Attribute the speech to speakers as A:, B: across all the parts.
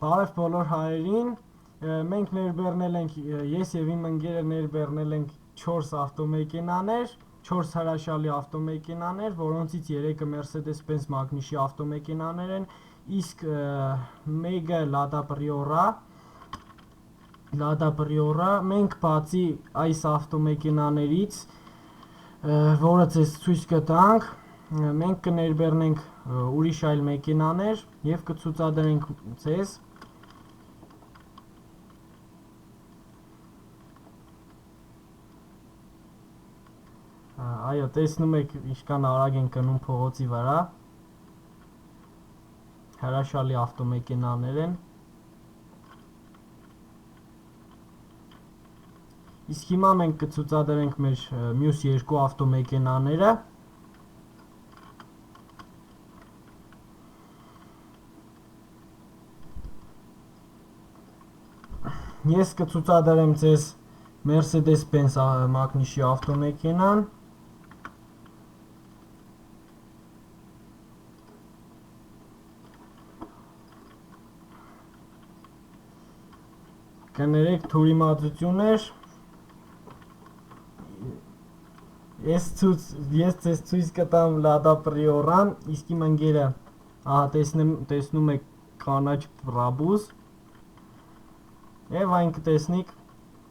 A: Բարև բոլոր հայերին, մենք ներբեռնել ենք, ես և իմ ընկերը ներբեռնել ենք 4 ավտոմեքենաներ, 4 հրաշալի ավտոմեքենաներ, որոնցից 3-ը Mercedes-Benz Magnus-ի ավտոմեքենաներ են, իսկ մեկը Lada Priora, մենք բացի այս ավտոմեքենաներից, որը ձեզ ցույց կտանք, մենք կներբեռնենք ուրիշ այլ մեքենաներ և կցուցադրենք ձեզ Այո, տեսնում եք ինչքան արագ են գնում փողոցի վրա, հրաշալի ավտոմեքենաներ են, իսկ հիմա մենք կցուցադրենք մեր մյուս երկու ավտոմեքենաները, ես կցուցադրեմ ձեզ Mercedes-Benz Magnus-ի ավտոմեքենան, կներեք թուրիմացություններ, ես ձեզ ցույց կտամ Lada Priora-ն, իսկ իմ ընկերը, տեսնում եք կանաչ ռաբուզ, և այն կտեսնիք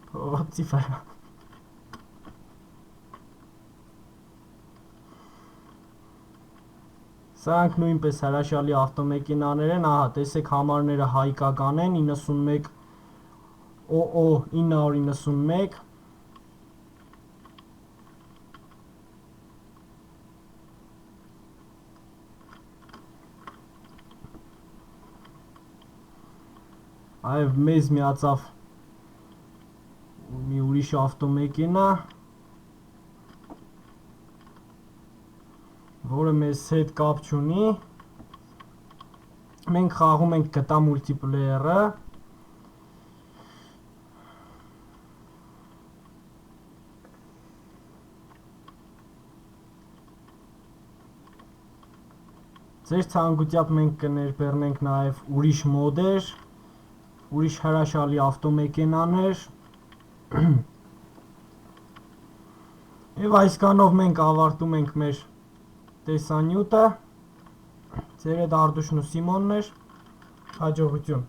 A: փողոցի վրա։ Սրանք նույնպես հրաշալի ավտոմեքենաներ են, տեսեք համարները հայկական են, 91 OO 991, այև մեզ միացավ մի ուրիշ ավտոմեքենա, որը մեզ հետ կապ չունի, մենք խաղում ենք GTA Multiplayer-ը, ձեր ցանկությամբ մենք կներբեռնենք նաև ուրիշ մոդեր, ուրիշ հրաշալի ավտոմեքենաներ, և այսքանով մենք ավարտում ենք մեր տեսանյութը, ձեր հետ Արդուշն ու Սիմոնն էր, հաջողություն։